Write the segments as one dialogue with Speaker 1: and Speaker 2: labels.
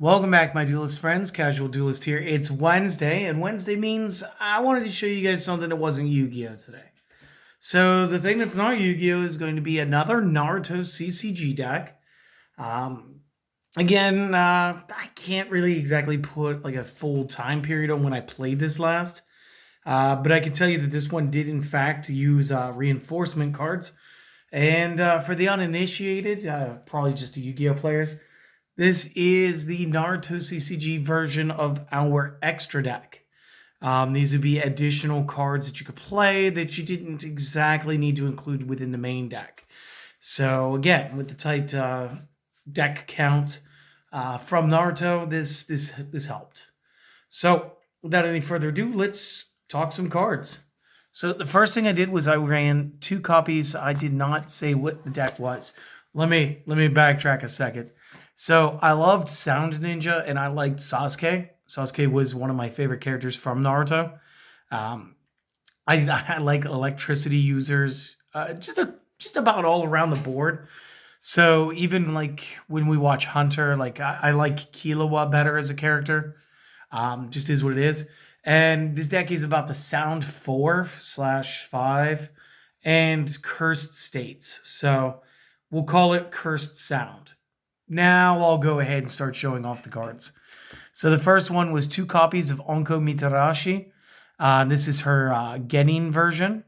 Speaker 1: Welcome back, my Duelist friends. Casual Duelist here. It's Wednesday, and Wednesday means I wanted to show you guys something that wasn't Yu-Gi-Oh! Today. So the thing that's not Yu-Gi-Oh! Is going to be another Naruto CCG deck. I can't really exactly put like a full time period on when I played this last. But I can tell you that this one did in fact use reinforcement cards. And for the uninitiated, probably just the Yu-Gi-Oh! Players, this is the Naruto CCG version of our extra deck. These would be additional cards that you could play that you didn't exactly need to include within the main deck. So again, with the tight deck count from Naruto, this helped. So without any further ado, let's talk some cards. So the first thing I did was I ran 2 copies. I did not say what the deck was. Let me backtrack a second. So I loved Sound Ninja and I liked Sasuke. Sasuke was one of my favorite characters from Naruto. I like electricity users, just about all around the board. So even like when we watch Hunter, like I like Killua better as a character. Just is what it is. And this deck is about the Sound 4/5 and Cursed States. So we'll call it Cursed Sound. Now I'll go ahead and start showing off the cards. So the first one was 2 copies of Onko Mitarashi. This is her Genin version.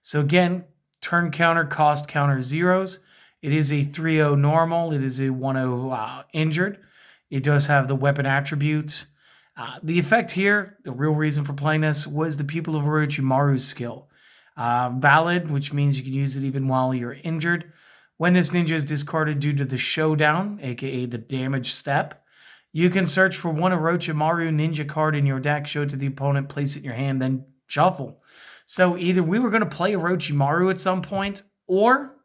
Speaker 1: So again, turn counter, cost counter zeros. It is a 3/0 normal. It is a 1/0 injured. It does have the weapon attribute. The effect here, the real reason for playing this, was the Pupil of Orochimaru's skill. Valid, which means you can use it even while you're injured. When this ninja is discarded due to the showdown, aka the damage step, you can search for one Orochimaru ninja card in your deck, show it to the opponent, place it in your hand, then shuffle. So either we were going to play Orochimaru at some point, or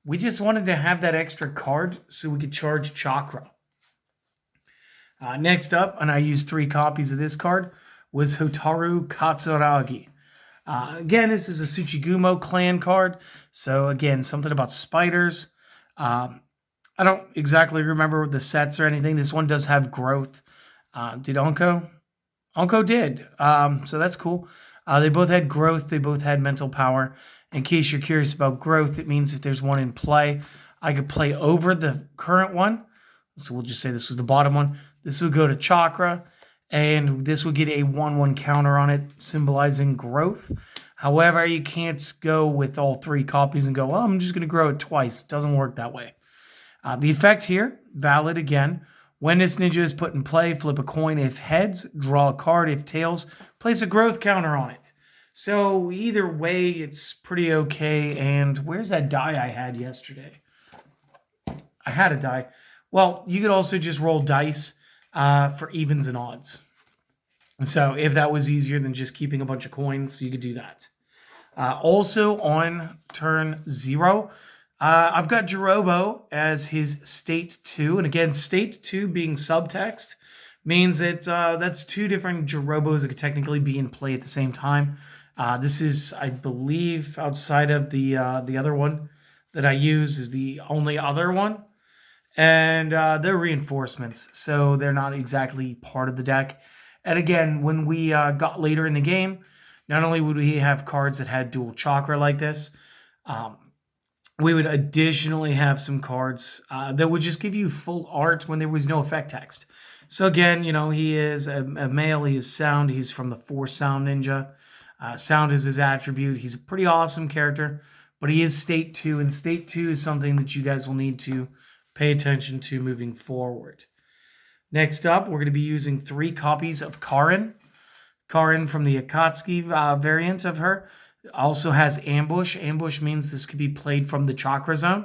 Speaker 1: we just wanted to have that extra card so we could charge Chakra. Next up, and I used 3 copies of this card, was Hotaru Katsuragi. Again, this is a Tsuchigumo clan card. So again, something about spiders. I don't exactly remember the sets or anything. This one does have growth. Did Onko? Onko did. So that's cool. They both had growth. They both had mental power. In case you're curious about growth, it means if there's one in play, I could play over the current one. So we'll just say this was the bottom one. This would go to Chakra. And this would get a 1/1 counter on it, symbolizing growth. However, you can't go with all 3 copies and go, well, I'm just going to grow it twice. It doesn't work that way. The effect here, valid again. When this ninja is put in play, flip a coin if heads, draw a card if tails, place a growth counter on it. So either way, it's pretty okay. And where's that die I had yesterday? I had a die. Well, you could also just roll dice for evens and odds. So if that was easier than just keeping a bunch of coins, you could do that. Also on turn 0, I've got Jirobo as his state 2. And again, state 2 being subtext means that that's 2 different Jirobos that could technically be in play at the same time. This is, I believe, outside of the other one that I use is the only other one. And they're reinforcements, so they're not exactly part of the deck. And again, when we got later in the game, not only would we have cards that had dual chakra like this, we would additionally have some cards that would just give you full art when there was no effect text. So again, you know, he is a male, he is sound, he's from the 4 Sound Ninja. Sound is his attribute. He's a pretty awesome character, but he is state 2, and state 2 is something that you guys will need to pay attention to moving forward. Next up, we're going to be using 3 copies of Karin. Karin from the Akatsuki variant of her also has Ambush. Ambush means this could be played from the Chakra Zone.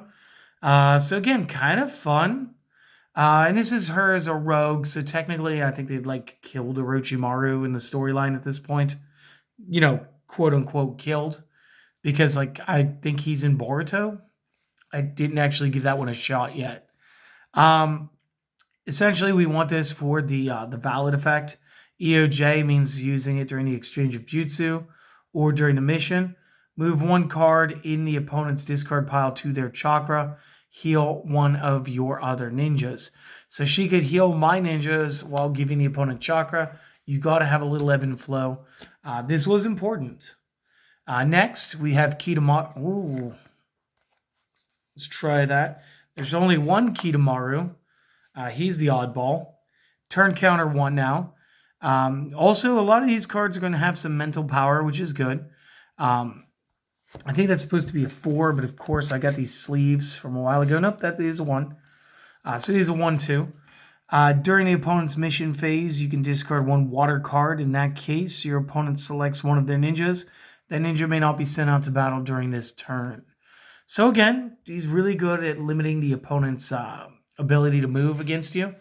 Speaker 1: So again, kind of fun. And this is her as a rogue, so technically I think they'd like killed Orochimaru in the storyline at this point. You know, quote unquote killed. Because like I think he's in Boruto. I didn't actually give that one a shot yet. Essentially, we want this for the valid effect. EOJ means using it during the exchange of jutsu or during the mission. Move 1 card in the opponent's discard pile to their chakra. heal one of your other ninjas. So she could heal my ninjas while giving the opponent chakra. You got to have a little ebb and flow. This was important. Next, we have Kitamaru. Ooh. Let's try that. There's only one Kitamaru. He's the oddball. Turn counter 1 now. Also, a lot of these cards are going to have some mental power, which is good. I think that's supposed to be a 4, but of course I got these sleeves from a while ago. Nope, that is a 1. So it is a 1-2. During the opponent's mission phase, you can discard 1 water card. In that case, your opponent selects one of their ninjas. That ninja may not be sent out to battle during this turn. So again, he's really good at limiting the opponent's ability to move against you.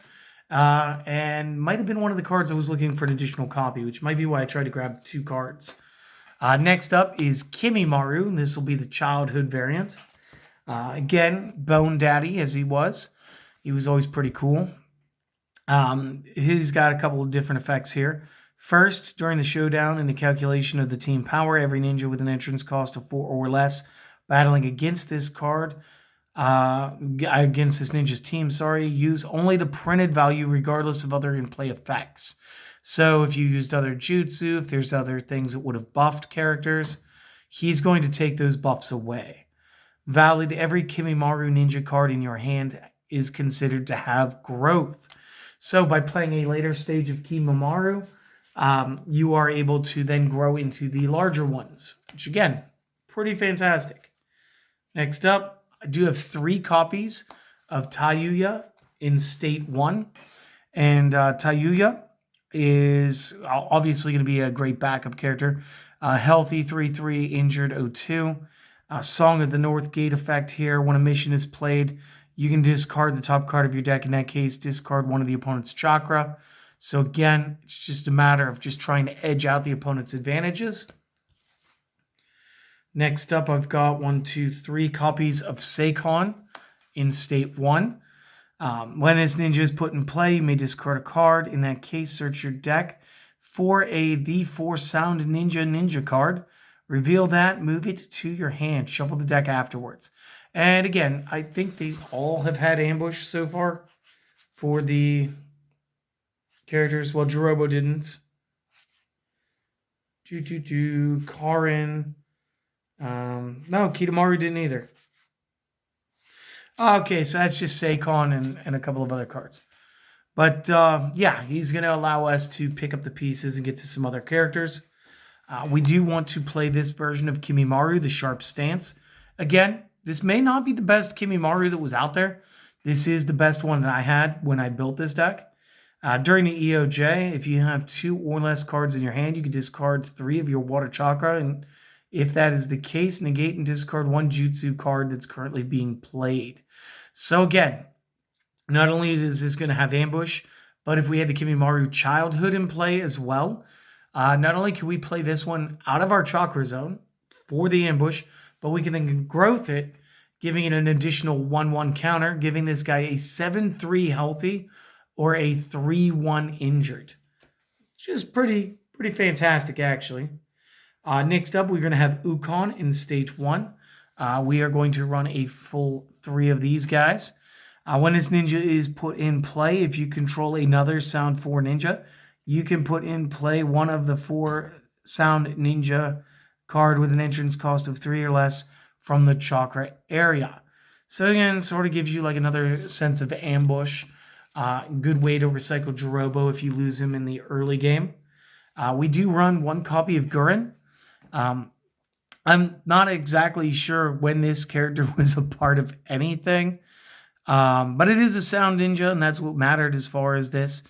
Speaker 1: And might have been one of the cards I was looking for an additional copy, which might be why I tried to grab 2 cards. Next up is Kimimaro. This will be the childhood variant. Again, Bone Daddy as he was. He was always pretty cool. He's got a couple of different effects here. First, during the showdown and the calculation of the team power, every ninja with an entrance cost of 4 or less battling against this card, against this ninja's team, use only the printed value regardless of other in-play effects. So if you used other jutsu, if there's other things that would have buffed characters, he's going to take those buffs away. Valid, every Kimimaro ninja card in your hand is considered to have growth. So by playing a later stage of Kimimaro, you are able to then grow into the larger ones, which again, pretty fantastic. Next up, I do have 3 copies of Tayuya in State 1. And Tayuya is obviously going to be a great backup character. Healthy 3/3, injured 0/2. Song of the North Gate effect here. When a mission is played, you can discard the top card of your deck. In that case, discard one of the opponent's chakra. So again, it's just a matter of just trying to edge out the opponent's advantages. Next up, I've got 1, 2, 3 copies of Seikon in State 1. When this ninja is put in play, you may discard a card. In that case, search your deck for the 4 Sound Ninja card. Reveal that, move it to your hand. Shuffle the deck afterwards. And again, I think they all have had ambush so far for the characters. Well, Jirobo didn't. Karin. No, Kitamaru didn't either. Okay, so that's just Seikon and a couple of other cards. But yeah, he's going to allow us to pick up the pieces and get to some other characters. We do want to play this version of Kimimaro, the Sharp Stance. Again, this may not be the best Kimimaro that was out there. This is the best one that I had when I built this deck. During the EOJ, if you have 2 or less cards in your hand, you can discard 3 of your Water Chakra. And if that is the case, negate and discard 1 Jutsu card that's currently being played. So again, not only is this going to have ambush, but if we had the Kimimaro Childhood in play as well, not only can we play this one out of our chakra zone for the ambush, but we can then growth it, giving it an additional 1/1 counter, giving this guy a 7/3 healthy or a 3/1 injured. Which is pretty fantastic, actually. Next up, we're going to have Ukon in State 1. We are going to run a full 3 of these guys. When this ninja is put in play, if you control another Sound 4 ninja, you can put in play one of the 4 Sound Ninja card with an entrance cost of 3 or less from the chakra area. So again, sort of gives you like another sense of ambush. Good way to recycle Jirobo if you lose him in the early game. We do run 1 copy of Gurren. I'm not exactly sure when this character was a part of anything, but it is a Sound Ninja, and that's what mattered as far as this.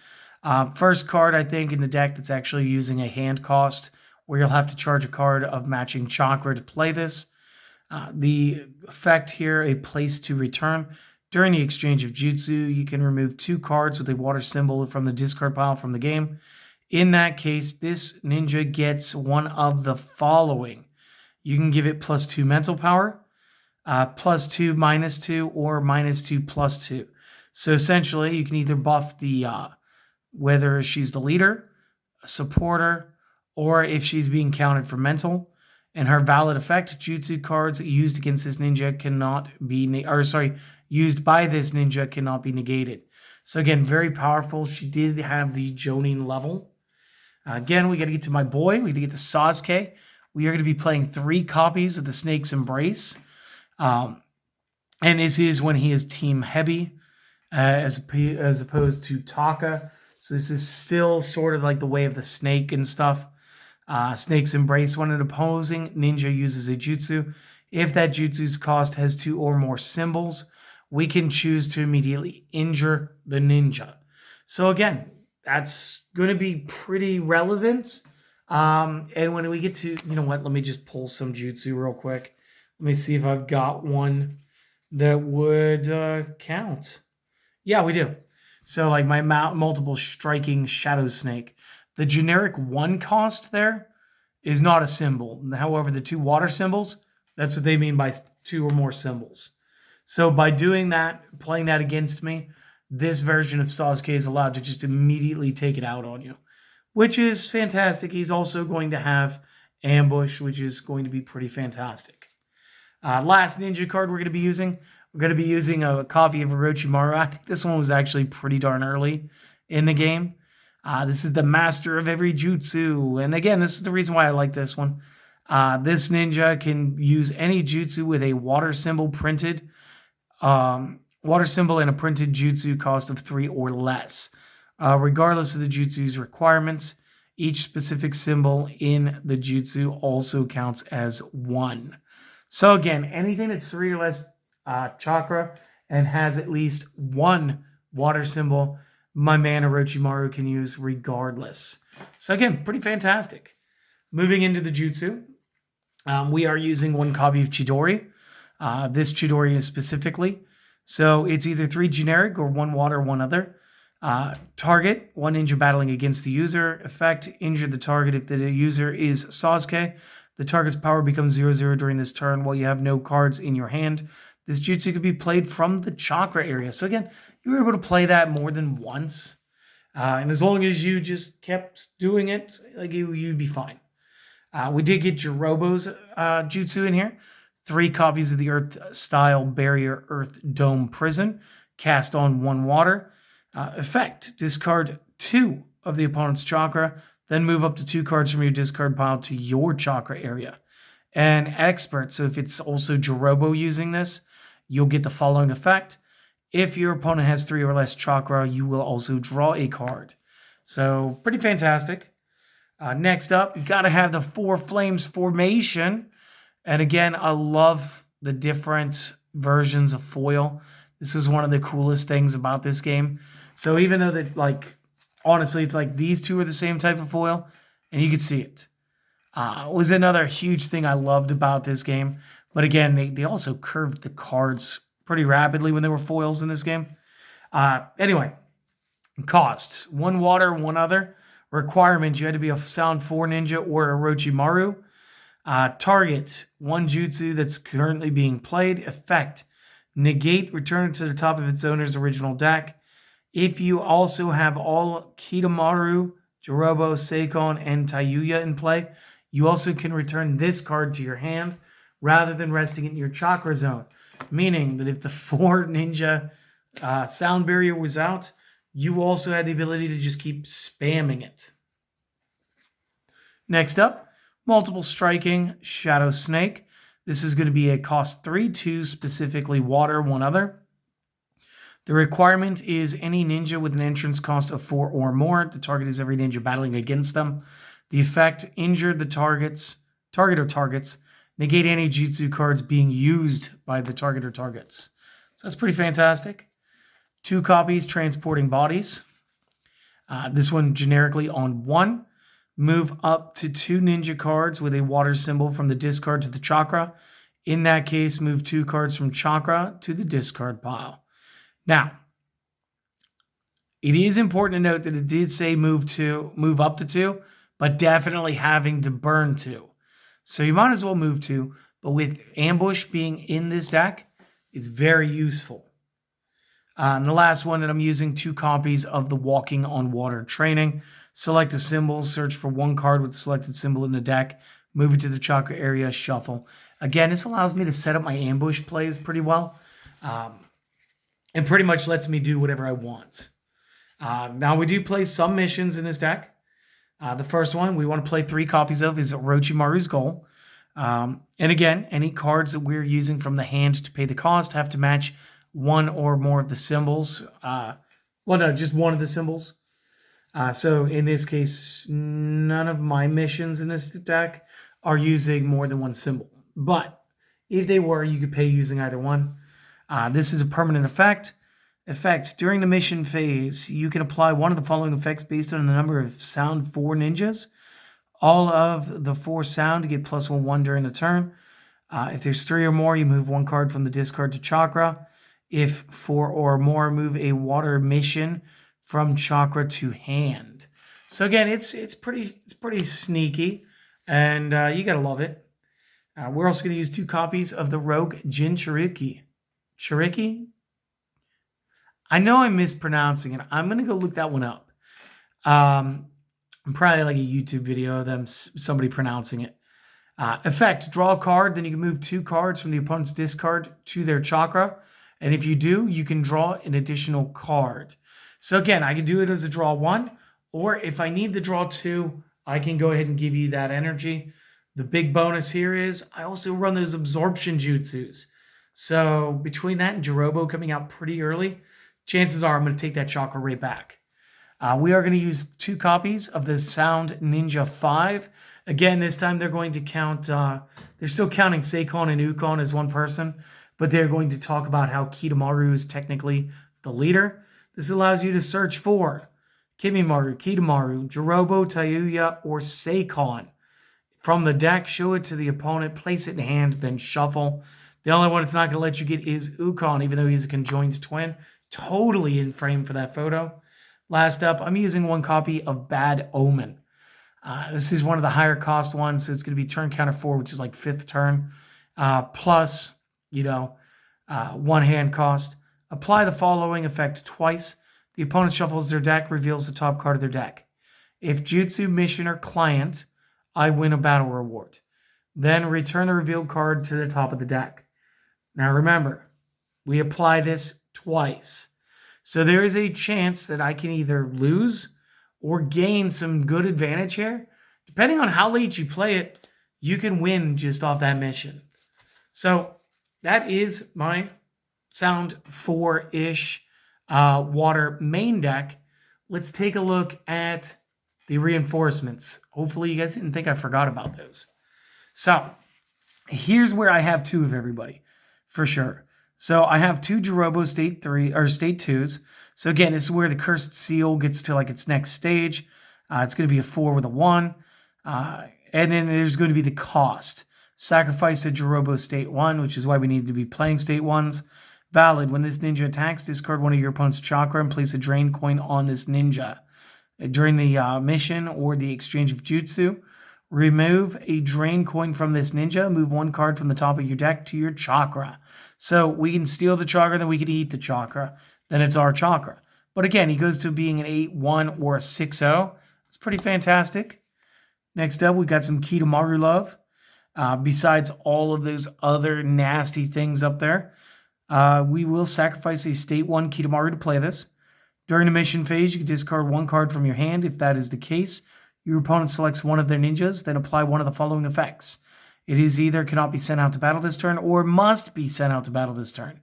Speaker 1: First card, I think, in the deck that's actually using a hand cost, where you'll have to charge a card of matching chakra to play this. The effect here, a place to return. During the exchange of jutsu, you can remove 2 cards with a water symbol from the discard pile from the game. In that case, this ninja gets one of the following. You can give it +2 mental power, +2 -2, or -2 +2. So essentially, you can either buff the whether she's the leader, a supporter, or if she's being counted for mental. And her valid effect, jutsu cards used against this ninja cannot be, used by this ninja cannot be negated. So again, very powerful. She did have the Jonin level. Again, we got to get to my boy. We got to get to Sasuke. We are going to be playing 3 copies of the Snake's Embrace. And this is when he is Team Heavy, as opposed to Taka. So this is still sort of like the way of the snake and stuff. Snake's Embrace. When an opposing ninja uses a jutsu, if that jutsu's cost has 2 or more symbols, we can choose to immediately injure the ninja. So again, that's going to be pretty relevant. And when we get to, you know what, let me just pull some jutsu real quick. Let me see if I've got one that would count. Yeah, we do. So like my multiple striking Shadow Snake. The generic 1 cost there is not a symbol. However, the 2 water symbols, that's what they mean by 2 or more symbols. So by doing that, playing that against me, this version of Sasuke is allowed to just immediately take it out on you, which is fantastic. He's also going to have Ambush, which is going to be pretty fantastic. Last ninja card we're going to be using. We're going to be using a copy of Orochimaru. I think this one was actually pretty darn early in the game. This is the master of every jutsu. And again, this is the reason why I like this one. This ninja can use any jutsu with a water symbol printed. Water symbol and a printed jutsu cost of 3 or less. Regardless of the jutsu's requirements, each specific symbol in the jutsu also counts as 1. So again, anything that's 3 or less chakra and has at least 1 water symbol, my man Orochimaru can use regardless. So again, pretty fantastic. Moving into the jutsu, we are using 1 copy of Chidori. This Chidori is specifically. So it's either 3 generic or 1 water, 1 other. Target, 1 ninja battling against the user. Effect, injure the target if the user is Sasuke. The target's power becomes 0/0 during this turn while you have no cards in your hand. This jutsu could be played from the chakra area. So again, you were able to play that more than once. And as long as you just kept doing it, like you'd be fine. We did get Jirobo's jutsu in here. 3 copies of the Earth-style Barrier Earth Dome Prison. Cast on 1 water. Effect, discard 2 of the opponent's chakra. Then move up to 2 cards from your discard pile to your chakra area. And expert, so if it's also Jirobo using this, you'll get the following effect. If your opponent has 3 or less chakra, you will also draw a card. So, pretty fantastic. Next up, you got to have the 4 Flames formation. And again, I love the different versions of foil. This is one of the coolest things about this game. So even though that, like, honestly, it's like these 2 are the same type of foil, and you can see it. Was another huge thing I loved about this game. But again, they also curved the cards pretty rapidly when they were foils in this game. Anyway, cost. 1 water, 1 other. Requirements, you had to be a Sound 4 ninja or Orochimaru. Target, 1 jutsu that's currently being played. Effect, negate, return to the top of its owner's original deck. If you also have all Kitamaru, Jirobo, Seikon, and Tayuya in play, you also can return this card to your hand rather than resting it in your chakra zone. Meaning that if the 4 ninja sound barrier was out, you also had the ability to just keep spamming it. Next up, multiple striking Shadow Snake. This is going to be a cost 3, 2 specifically water, 1 other. The requirement is any ninja with an entrance cost of 4 or more. The target is every ninja battling against them. The effect, injure the target or targets. Negate any jutsu cards being used by the target or targets. So that's pretty fantastic. 2 copies, Transporting Bodies. This one generically on 1. Move up to 2 ninja cards with a water symbol from the discard to the chakra. In that case, move 2 cards from chakra to the discard pile. Now, it is important to note that it did say move up to 2, but definitely having to burn 2. So you might as well move 2, but with Ambush being in this deck, it's very useful. And the last one that I'm using, 2 copies of the Walking on Water training. Select a symbol, search for 1 card with the selected symbol in the deck, move it to the chakra area, shuffle. Again, this allows me to set up my ambush plays pretty well, and pretty much lets me do whatever I want. Now, we do play some missions in this deck. The first one we want to play 3 copies of is Orochimaru's Goal. And again, any cards that we're using from the hand to pay the cost have to match one or more of the symbols. Well, no, just one of the symbols. So in this case, none of my missions in this deck are using more than one symbol. But if they were, you could pay using either one. This is a permanent effect. During the mission phase, you can apply one of the following effects based on the number of sound 4 ninjas. All of the 4 sound to get +1/1 during the turn. If there's 3 or more, you move 1 card from the discard to chakra. If 4 or more, move a water mission from chakra to hand. So again, it's pretty sneaky, and you gotta love it. We're also gonna use 2 copies of the Rogue Jinchuriki. Churiki? I know I'm mispronouncing it. I'm gonna go look that one up. Probably like a YouTube video of them, somebody pronouncing it. Effect, draw a card, then you can move 2 cards from the opponent's discard to their chakra. And if you do, you can draw an additional card. So again, I can do it as a draw 1, or if I need to draw 2, I can go ahead and give you that energy. The big bonus here is I also run those absorption jutsus. So between that and Jirobo coming out pretty early, chances are I'm going to take that chakra right back. We are going to use 2 copies of the Sound Ninja 5. Again, this time they're going to count, they're still counting Seikon and Ukon as one person, but they're going to talk about how Kitamaru is technically the leader. This allows you to search for Kimimaru, Kitamaru, Jirobo, Tayuya, or Seikon. From the deck, show it to the opponent, place it in hand, then shuffle. The only one it's not going to let you get is Ukon, even though he's a conjoined twin. Totally in frame for that photo. Last up, I'm using 1 copy of Bad Omen. This is one of the higher cost ones, so it's going to be turn counter 4, which is like 5th turn, plus, 1 hand cost. Apply the following effect twice. The opponent shuffles their deck, reveals the top card of their deck. If Jutsu, Mission, or Client, I win a battle reward. Then return the revealed card to the top of the deck. Now remember, we apply this twice. So there is a chance that I can either lose or gain some good advantage here. Depending on how late you play it, you can win just off that mission. So that is my Sound 4-ish water main deck. Let's take a look at the reinforcements. Hopefully you guys didn't think I forgot about those. So here's where I have 2 of everybody, for sure. So I have 2 Jirobo state 3 or state 2s. So again, this is where the Cursed Seal gets to like its next stage. It's going to be a 4 with a 1. And then there's going to be the cost. Sacrifice a Jirobo state 1, which is why we need to be playing state 1s. Valid. When this ninja attacks, discard one of your opponent's chakra and place a drain coin on this ninja. During the mission or the exchange of jutsu, remove a drain coin from this ninja. Move 1 card from the top of your deck to your chakra. So we can steal the chakra, then we can eat the chakra. Then it's our chakra. But again, he goes to being an 8-1 or a 6-0. It's pretty fantastic. Next up, we got some Kitamaru love. Besides all of those other nasty things up there, we will sacrifice a state 1 Kitamaru to play this. During the mission phase, you can discard 1 card from your hand. If that is the case, your opponent selects one of their ninjas, then apply one of the following effects. It is either cannot be sent out to battle this turn or must be sent out to battle this turn.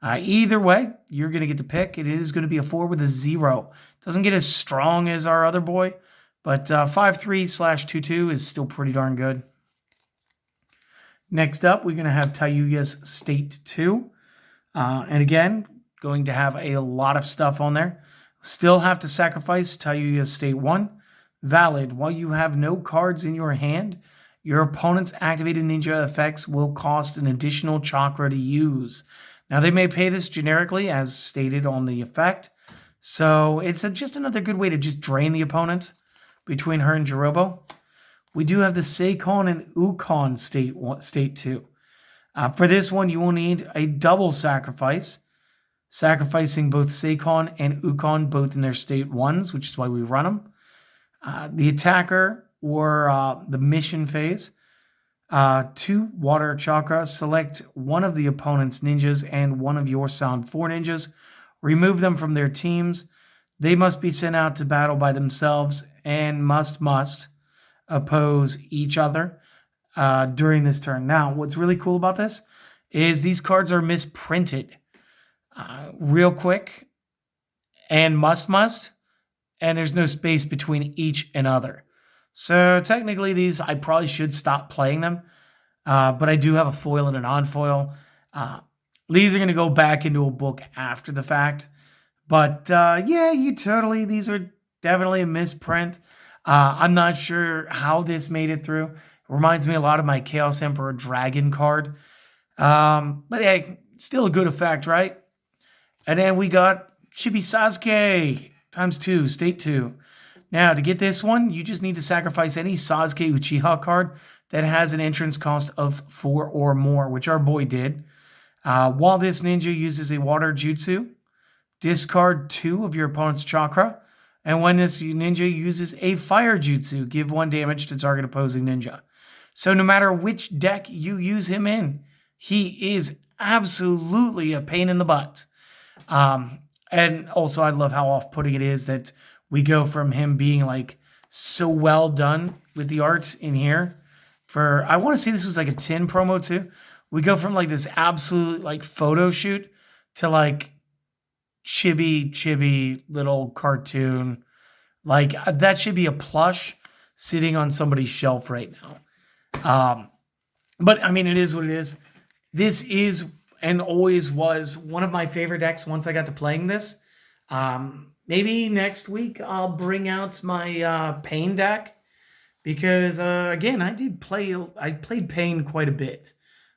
Speaker 1: Either way, you're going to get to pick. It is going to be a 4 with a 0. Doesn't get as strong as our other boy, but 5/3/2/2 is still pretty darn good. Next up, we're going to have Tayuya's State 2. And again, going to have a lot of stuff on there. Still have to sacrifice Tayuya's State 1. Valid. While you have no cards in your hand, your opponent's activated ninja effects will cost an additional chakra to use. Now, they may pay this generically, as stated on the effect. So it's just another good way to just drain the opponent between her and Jirobo. We do have the Seikon and Ukon State 2. For this one, you will need a double sacrifice, sacrificing both Seikon and Ukon both in their State 1s, which is why we run them. The attacker or the mission phase 2 water chakra. Select one of the opponent's ninjas and one of your Sound 4 ninjas. Remove them from their teams. They must be sent out to battle by themselves and must oppose each other during this turn. Now, what's really cool about this is these cards are misprinted real quick and must, and there's no space between each and other. So technically these, I probably should stop playing them, but I do have a foil and a non-foil. These are going to go back into a book after the fact. But yeah, these are definitely a misprint. I'm not sure how this made it through. It reminds me a lot of my Chaos Emperor Dragon card. But hey, still a good effect, right? And then we got Chibi Sasuke ×2, State 2. Now, to get this one, you just need to sacrifice any Sasuke Uchiha card that has an entrance cost of 4 or more, which our boy did. While this ninja uses a water jutsu, discard 2 of your opponent's chakra. And when this ninja uses a fire jutsu, give 1 damage to target opposing ninja. So no matter which deck you use him in, he is absolutely a pain in the butt. And also I love how off-putting it is that we go from him being like so well done with the art in here for, I want to say this was like a 10 promo too. We go from like this absolute like photo shoot to like chibi little cartoon. Like that should be a plush sitting on somebody's shelf right now. But I mean, it is what it is. This is and always was one of my favorite decks once I got to playing this. Maybe next week I'll bring out my Pain deck because again, I played Pain quite a bit.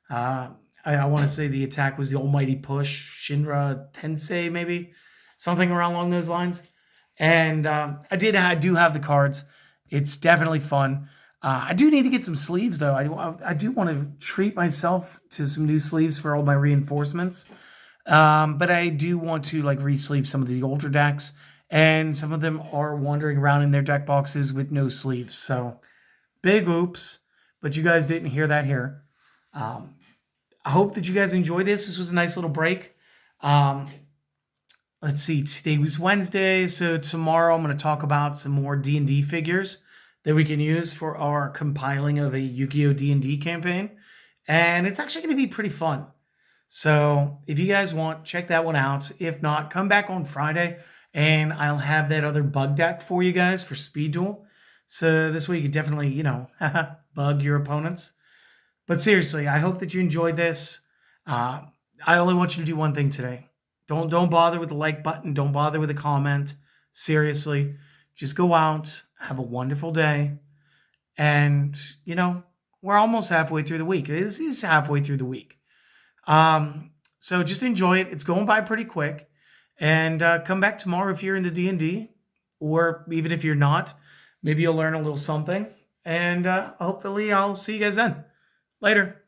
Speaker 1: I want to say the attack was the Almighty Push, Shinra Tensei, maybe something along those lines. And I do have the cards. It's definitely fun. I do need to get some sleeves though. I do want to treat myself to some new sleeves for all my reinforcements. But I do want to like re-sleeve some of the older decks, and some of them are wandering around in their deck boxes with no sleeves. So big oops, but you guys didn't hear that here. I hope that you guys enjoyed this. This was a nice little break. Let's see, today was Wednesday, so tomorrow I'm going to talk about some more D&D figures that we can use for our compiling of a Yu-Gi-Oh! D&D campaign. And it's actually going to be pretty fun. So if you guys want, check that one out. If not, come back on Friday and I'll have that other bug deck for you guys for Speed Duel. So this way you can definitely, bug your opponents. But seriously, I hope that you enjoyed this. I only want you to do one thing today. Don't bother with the like button. Don't bother with a comment. Seriously, just go out, have a wonderful day. And, we're almost halfway through the week. This is halfway through the week. So just enjoy it. It's going by pretty quick. And come back tomorrow if you're into D&D. Or even if you're not, maybe you'll learn a little something. And hopefully I'll see you guys then. Later.